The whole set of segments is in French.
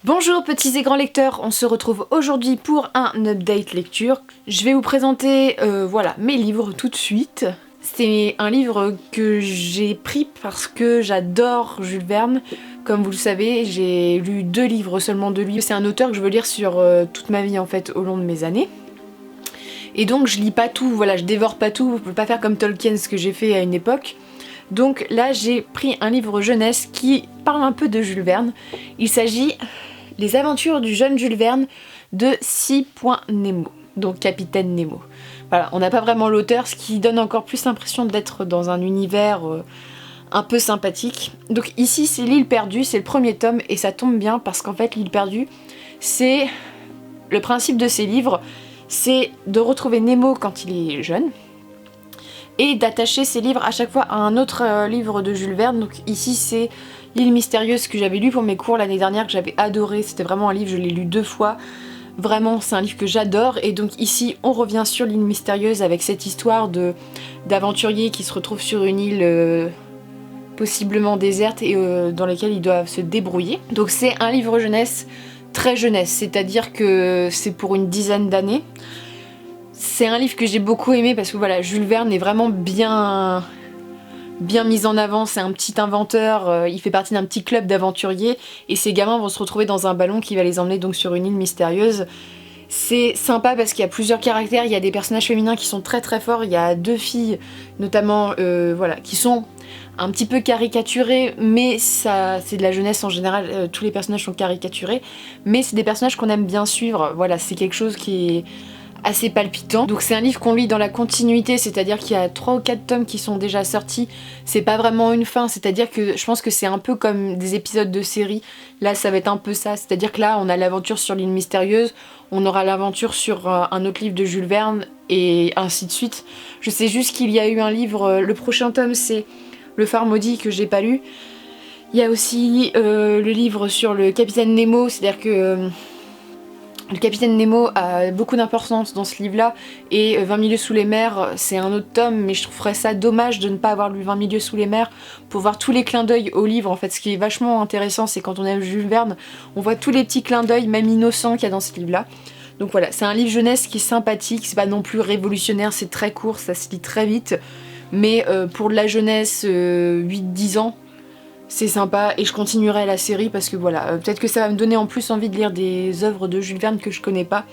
Bonjour petits et grands lecteurs, on se retrouve aujourd'hui pour un update lecture. Je vais vous présenter mes livres tout de suite. C'est un livre que j'ai pris parce que j'adore Jules Verne. Comme vous le savez, j'ai lu seulement deux livres. C'est un auteur que je veux lire sur toute ma vie en fait, au long de mes années. Et donc je lis pas tout, je dévore pas tout, je peux pas faire comme Tolkien, ce que j'ai fait à une époque. Donc là j'ai pris un livre jeunesse qui parle un peu de Jules Verne. Il s'agit Les aventures du jeune Jules Verne de C. Nemo, donc Capitaine Nemo. Voilà, on n'a pas vraiment l'auteur, ce qui donne encore plus l'impression d'être dans un univers un peu sympathique. Donc ici c'est l'île perdue, c'est le premier tome et ça tombe bien parce qu'en fait l'île perdue, c'est le principe de ces livres, c'est de retrouver Nemo quand il est jeune et d'attacher ces livres à chaque fois à un autre livre de Jules Verne. Donc ici c'est L'île mystérieuse que j'avais lu pour mes cours l'année dernière, que j'avais adoré, c'était vraiment un livre, je l'ai lu 2 fois. Vraiment, c'est un livre que j'adore, et donc ici on revient sur l'île mystérieuse avec cette histoire d'aventuriers qui se retrouvent sur une île possiblement déserte et dans laquelle ils doivent se débrouiller. Donc c'est un livre jeunesse, très jeunesse, c'est-à-dire que c'est pour une dizaine d'années. C'est un livre que j'ai beaucoup aimé parce que voilà, Jules Verne est vraiment bien mis en avant, c'est un petit inventeur, il fait partie d'un petit club d'aventuriers et ces gamins vont se retrouver dans un ballon qui va les emmener donc sur une île mystérieuse. C'est sympa parce qu'il y a plusieurs caractères, il y a des personnages féminins qui sont très très forts, il y a 2 filles notamment qui sont un petit peu caricaturées, mais ça c'est de la jeunesse en général, tous les personnages sont caricaturés, mais c'est des personnages qu'on aime bien suivre, voilà, c'est quelque chose qui est assez palpitant. Donc c'est un livre qu'on lit dans la continuité, c'est-à-dire qu'il y a 3 ou 4 tomes qui sont déjà sortis. C'est pas vraiment une fin, c'est-à-dire que je pense que c'est un peu comme des épisodes de série. Là ça va être un peu ça, c'est-à-dire que là on a l'aventure sur l'île mystérieuse, on aura l'aventure sur un autre livre de Jules Verne et ainsi de suite. Je sais juste qu'il y a eu un livre, le prochain tome c'est Le phare maudit que j'ai pas lu. Il y a aussi le livre sur le capitaine Nemo, c'est-à-dire que le capitaine Nemo a beaucoup d'importance dans ce livre-là, et 20 milieux sous les mers, c'est un autre tome, mais je trouverais ça dommage de ne pas avoir lu 20 milieux sous les mers pour voir tous les clins d'œil au livre. En fait, ce qui est vachement intéressant, c'est quand on aime Jules Verne, on voit tous les petits clins d'œil, même innocents, qu'il y a dans ce livre-là. Donc voilà, c'est un livre jeunesse qui est sympathique, c'est pas non plus révolutionnaire, c'est très court, ça se lit très vite, mais pour de la jeunesse 8-10 ans, c'est sympa et je continuerai la série parce que voilà, peut-être que ça va me donner en plus envie de lire des œuvres de Jules Verne que je connais pas.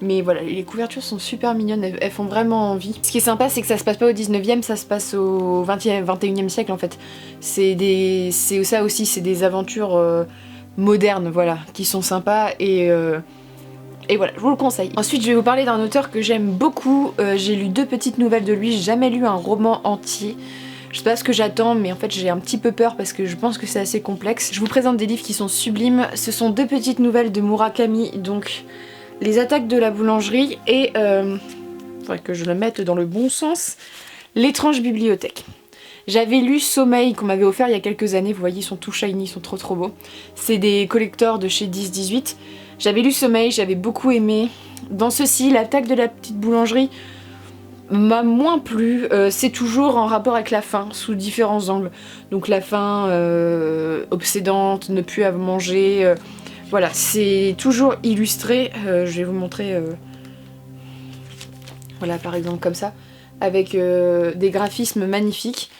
Mais voilà, les couvertures sont super mignonnes, elles font vraiment envie. Ce qui est sympa, c'est que ça se passe pas au 19e, ça se passe au 20e, 21e siècle en fait. C'est ça aussi, c'est des aventures modernes, voilà, qui sont sympas et voilà, je vous le conseille. Ensuite, je vais vous parler d'un auteur que j'aime beaucoup. J'ai lu 2 petites nouvelles de lui, j'ai jamais lu un roman entier. Je sais pas ce que j'attends, mais en fait j'ai un petit peu peur parce que je pense que c'est assez complexe. Je vous présente des livres qui sont sublimes. Ce sont 2 petites nouvelles de Murakami, donc Les attaques de la boulangerie et faudrait que je le mette dans le bon sens, L'étrange bibliothèque. J'avais lu Sommeil qu'on m'avait offert il y a quelques années, vous voyez ils sont tout shiny, ils sont trop trop beaux. C'est des collectors de chez 10-18. J'avais lu Sommeil, j'avais beaucoup aimé. Dans ceci, L'attaque de la petite boulangerie m'a moins plu, c'est toujours en rapport avec la faim, sous différents angles. Donc la faim obsédante, ne plus à manger, voilà, c'est toujours illustré, je vais vous montrer, voilà par exemple comme ça, avec des graphismes magnifiques.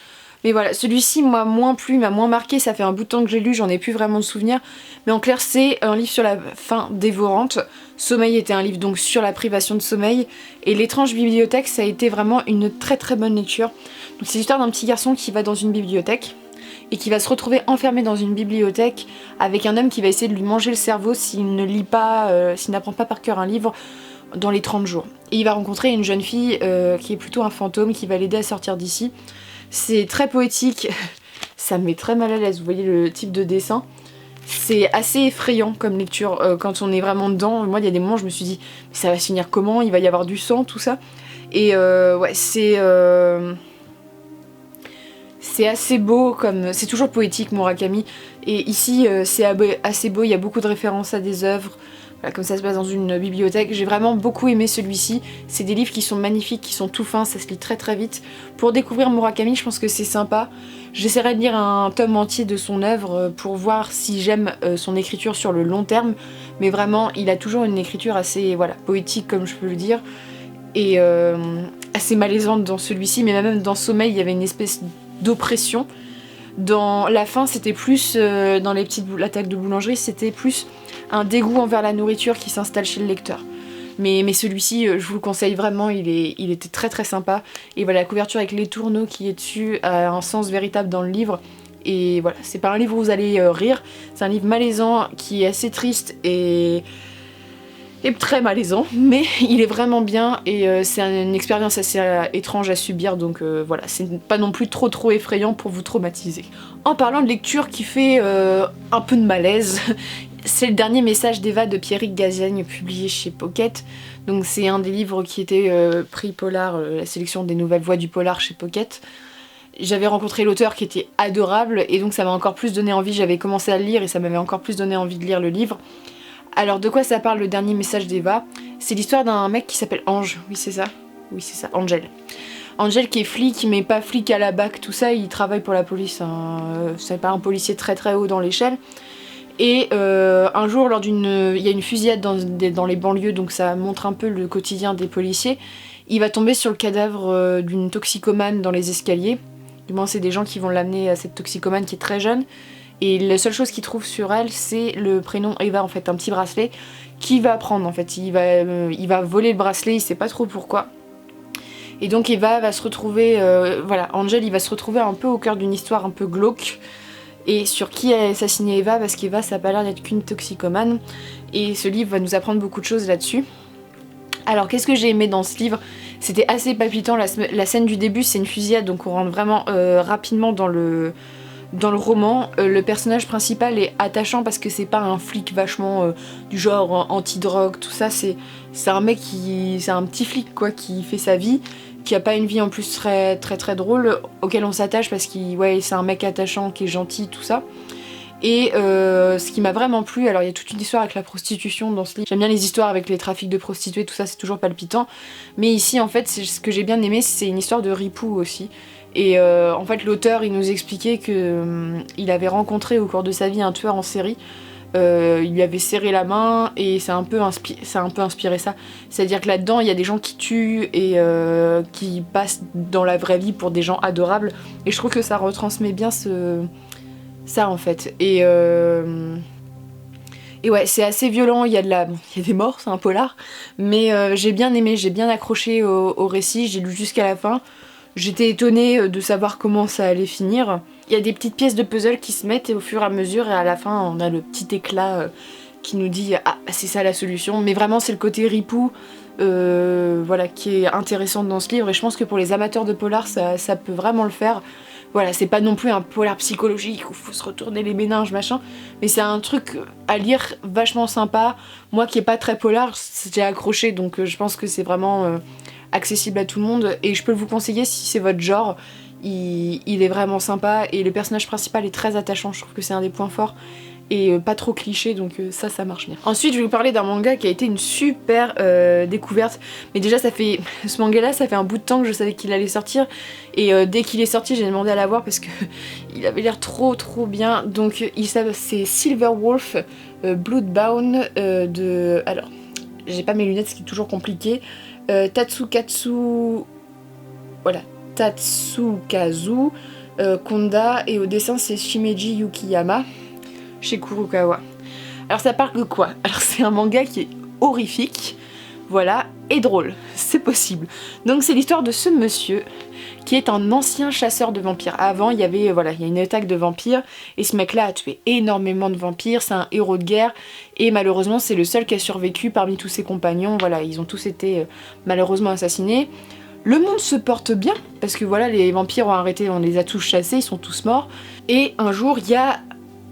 Mais voilà, celui-ci m'a moins plu, m'a moins marqué, ça fait un bout de temps que j'ai lu, j'en ai plus vraiment de souvenirs. Mais en clair, c'est un livre sur la faim dévorante. Sommeil était un livre donc sur la privation de sommeil. Et L'étrange bibliothèque, ça a été vraiment une très très bonne lecture. Donc c'est l'histoire d'un petit garçon qui va dans une bibliothèque et qui va se retrouver enfermé dans une bibliothèque avec un homme qui va essayer de lui manger le cerveau s'il ne lit pas, s'il n'apprend pas par cœur un livre dans les 30 jours. Et il va rencontrer une jeune fille qui est plutôt un fantôme qui va l'aider à sortir d'ici. C'est très poétique, ça me met très mal à l'aise, vous voyez le type de dessin. C'est assez effrayant comme lecture quand on est vraiment dedans. Moi il y a des moments où je me suis dit mais ça va se finir comment, il va y avoir du sang, tout ça. Et ouais, c'est C'est assez beau, c'est toujours poétique Murakami, et ici c'est assez beau, il y a beaucoup de références à des œuvres. Voilà, comme ça se passe dans une bibliothèque. J'ai vraiment beaucoup aimé celui-ci. C'est des livres qui sont magnifiques, qui sont tout fins, ça se lit très très vite. Pour découvrir Murakami, je pense que c'est sympa. J'essaierai de lire un tome entier de son œuvre pour voir si j'aime son écriture sur le long terme. Mais vraiment, il a toujours une écriture assez poétique, comme je peux le dire. Et assez malaisante dans celui-ci. Mais même dans Sommeil, il y avait une espèce d'oppression. Dans la fin, c'était plus, dans les petites attaques de boulangerie, c'était plus un dégoût envers la nourriture qui s'installe chez le lecteur. Mais celui-ci, je vous le conseille vraiment, il était très très sympa. Et voilà, la couverture avec les tourneaux qui est dessus a un sens véritable dans le livre. Et voilà, c'est pas un livre où vous allez rire, c'est un livre malaisant qui est assez triste et très malaisant, mais il est vraiment bien et c'est une expérience assez étrange à subir, donc voilà, c'est pas non plus trop effrayant pour vous traumatiser. En parlant de lecture qui fait un peu de malaise, c'est le dernier message d'Eva de Pierrick Gaziagne publié chez Pocket. Donc c'est un des livres qui était prix Polar, la sélection des nouvelles voix du Polar chez Pocket. J'avais rencontré l'auteur qui était adorable et donc ça m'a encore plus donné envie, j'avais commencé à le lire et ça m'avait encore plus donné envie de lire le livre. Alors de quoi ça parle le dernier message d'Eva? C'est l'histoire d'un mec qui s'appelle Ange, oui c'est ça, Angel. Angel qui est flic, mais pas flic à la BAC, tout ça, il travaille pour la police, c'est pas un policier très très haut dans l'échelle. Et un jour, il y a une fusillade dans les banlieues, donc ça montre un peu le quotidien des policiers. Il va tomber sur le cadavre d'une toxicomane dans les escaliers. Du moins, c'est des gens qui vont l'amener à cette toxicomane qui est très jeune. Et la seule chose qu'il trouve sur elle, c'est le prénom Eva, en fait, un petit bracelet qu'il va prendre, en fait. Il va voler le bracelet, il sait pas trop pourquoi. Et donc Eva va se retrouver, Angel, il va se retrouver un peu au cœur d'une histoire un peu glauque. Et sur qui a assassiné Eva, parce qu'Eva ça a pas l'air d'être qu'une toxicomane. Et ce livre va nous apprendre beaucoup de choses là-dessus. Alors qu'est-ce que j'ai aimé dans ce livre? C'était assez palpitant, la scène du début c'est une fusillade, donc on rentre vraiment rapidement dans le roman. Le personnage principal est attachant parce que c'est pas un flic vachement du genre anti-drogue, tout ça, c'est un mec c'est un petit flic quoi, qui fait sa vie, qui a pas une vie en plus très drôle, auquel on s'attache parce qu'il c'est un mec attachant qui est gentil, tout ça. Et ce qui m'a vraiment plu, alors il y a toute une histoire avec la prostitution dans ce livre. J'aime bien les histoires avec les trafics de prostituées, tout ça, c'est toujours palpitant. Mais ici en fait, ce que j'ai bien aimé, c'est une histoire de ripoux aussi. Et en fait l'auteur il nous expliquait que il avait rencontré au cours de sa vie un tueur en série. Il lui avait serré la main et ça a un peu inspiré ça. C'est-à-dire que là-dedans il y a des gens qui tuent et qui passent dans la vraie vie pour des gens adorables. Et je trouve que ça retransmet bien ça en fait. Et ouais, c'est assez violent, il y a des morts, c'est un polar. Mais j'ai bien aimé, j'ai bien accroché au récit, j'ai lu jusqu'à la fin. J'étais étonnée de savoir comment ça allait finir. Il y a des petites pièces de puzzle qui se mettent au fur et à mesure et à la fin on a le petit éclat qui nous dit ah c'est ça la solution. Mais vraiment c'est le côté ripoux qui est intéressant dans ce livre et je pense que pour les amateurs de polar ça peut vraiment le faire. Voilà, c'est pas non plus un polar psychologique où faut se retourner les méninges machin, mais c'est un truc à lire vachement sympa. Moi qui est pas très polar, j'ai accroché donc je pense que c'est vraiment accessible à tout le monde et je peux vous conseiller si c'est votre genre. Il est vraiment sympa et le personnage principal est très attachant, je trouve que c'est un des points forts et pas trop cliché donc ça marche bien. Ensuite je vais vous parler d'un manga qui a été une super découverte, mais déjà ce manga là ça fait un bout de temps que je savais qu'il allait sortir et dès qu'il est sorti j'ai demandé à l'avoir parce que il avait l'air trop bien. Donc c'est Silver Wolf Bloodbound alors j'ai pas mes lunettes ce qui est toujours compliqué, Tatsukazu Konda et au dessin c'est Shimeji Yukiyama chez Kurokawa. Alors ça parle de quoi? Alors c'est un manga qui est horrifique, voilà, et drôle, c'est possible. Donc c'est l'histoire de ce monsieur qui est un ancien chasseur de vampires. Avant il y a une attaque de vampires et ce mec là a tué énormément de vampires, c'est un héros de guerre et malheureusement c'est le seul qui a survécu parmi tous ses compagnons, voilà, ils ont tous été malheureusement assassinés. Le monde se porte bien parce que voilà, les vampires ont arrêté, on les a tous chassés, ils sont tous morts et un jour il y a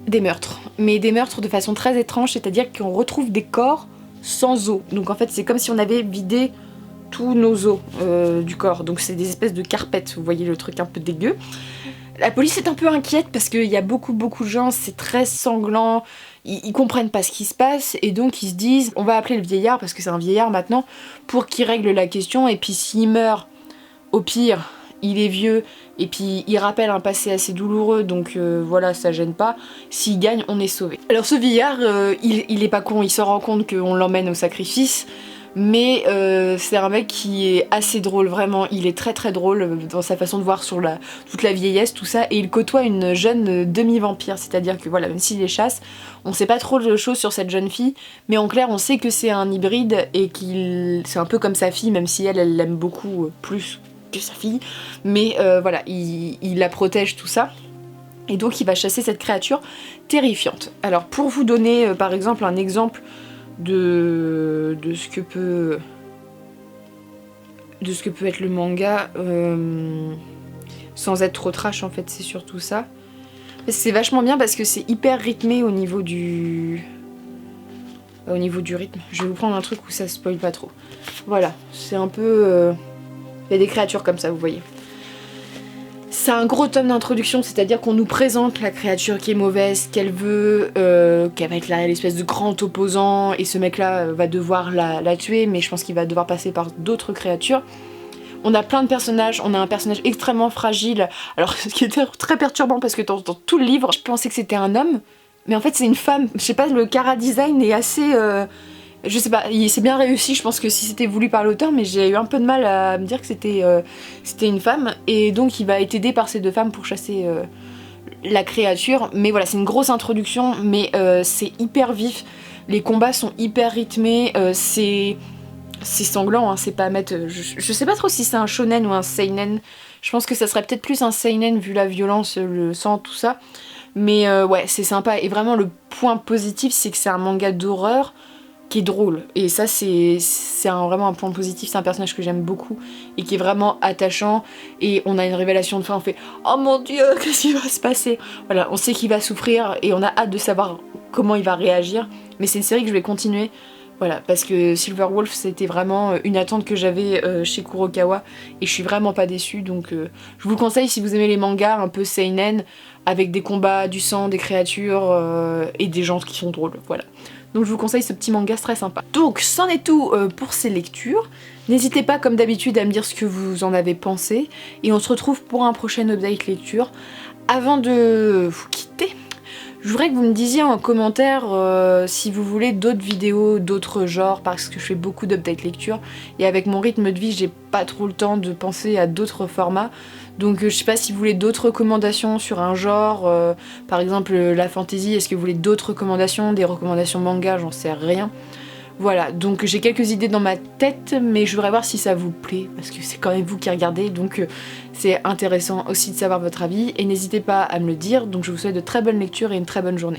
des meurtres, mais des meurtres de façon très étrange, c'est-à-dire qu'on retrouve des corps sans os. Donc en fait c'est comme si on avait vidé tous nos os du corps, donc c'est des espèces de carpettes, vous voyez le truc un peu dégueu. La police est un peu inquiète parce qu'il y a beaucoup de gens, c'est très sanglant, ils comprennent pas ce qui se passe et donc ils se disent on va appeler le vieillard parce que c'est un vieillard maintenant pour qu'il règle la question et puis s'il meurt, au pire, il est vieux et puis il rappelle un passé assez douloureux donc voilà, ça gêne pas. S'il gagne, on est sauvé. Alors ce vieillard, il est pas con, il se rend compte qu'on l'emmène au sacrifice. Mais c'est un mec qui est assez drôle, vraiment, il est très drôle dans sa façon de voir sur toute la vieillesse, tout ça, et il côtoie une jeune demi-vampire, c'est-à-dire que voilà, même s'il les chasse, on sait pas trop de choses sur cette jeune fille, mais en clair on sait que c'est un hybride et c'est un peu comme sa fille, même si elle l'aime beaucoup plus que sa fille, mais voilà, il la protège, tout ça. Et donc il va chasser cette créature terrifiante. Alors pour vous donner par exemple un exemple de ce que peut être le manga sans être trop trash en fait, c'est surtout ça. C'est vachement bien parce que c'est hyper rythmé au niveau du rythme. Je vais vous prendre un truc où ça spoil pas trop. Voilà, c'est un peu... Il y a des créatures comme ça, vous voyez. C'est un gros tome d'introduction, c'est-à-dire qu'on nous présente la créature qui est mauvaise, qu'elle veut, qu'elle va être l'espèce de grand opposant, et ce mec-là va devoir la tuer, mais je pense qu'il va devoir passer par d'autres créatures. On a plein de personnages, on a un personnage extrêmement fragile, alors ce qui était très perturbant parce que dans tout le livre, je pensais que c'était un homme, mais en fait c'est une femme. Je sais pas, le chara-design est assez... je sais pas, c'est bien réussi, je pense que si c'était voulu par l'auteur, mais j'ai eu un peu de mal à me dire que c'était une femme, et donc il va être aidé par ces deux femmes pour chasser la créature. Mais voilà, c'est une grosse introduction, mais c'est hyper vif, les combats sont hyper rythmés, c'est sanglant, hein, c'est pas à mettre... Je sais pas trop si c'est un shonen ou un seinen, je pense que ça serait peut-être plus un seinen vu la violence, le sang, tout ça, mais ouais, c'est sympa, et vraiment le point positif c'est que c'est un manga d'horreur qui est drôle, et ça c'est vraiment un point positif, c'est un personnage que j'aime beaucoup et qui est vraiment attachant, et on a une révélation de fin, on fait oh mon dieu, qu'est-ce qui va se passer, voilà, on sait qu'il va souffrir et on a hâte de savoir comment il va réagir, mais c'est une série que je vais continuer, voilà, parce que Silver Wolf c'était vraiment une attente que j'avais chez Kurokawa et je suis vraiment pas déçue, donc je vous le conseille si vous aimez les mangas un peu seinen avec des combats, du sang, des créatures et des gens qui sont drôles, voilà. Donc je vous conseille ce petit manga très sympa. Donc c'en est tout pour ces lectures. N'hésitez pas comme d'habitude à me dire ce que vous en avez pensé. Et on se retrouve pour un prochain update lecture. Avant de vous quitter, je voudrais que vous me disiez en commentaire si vous voulez d'autres vidéos, d'autres genres, parce que je fais beaucoup d'update lecture. Et avec mon rythme de vie, j'ai pas trop le temps de penser à d'autres formats. Donc je sais pas si vous voulez d'autres recommandations sur un genre, par exemple la fantasy, est-ce que vous voulez d'autres recommandations, des recommandations manga, j'en sais rien. Voilà, donc j'ai quelques idées dans ma tête, mais je voudrais voir si ça vous plaît, parce que c'est quand même vous qui regardez, donc c'est intéressant aussi de savoir votre avis, et n'hésitez pas à me le dire, donc je vous souhaite de très bonnes lectures et une très bonne journée.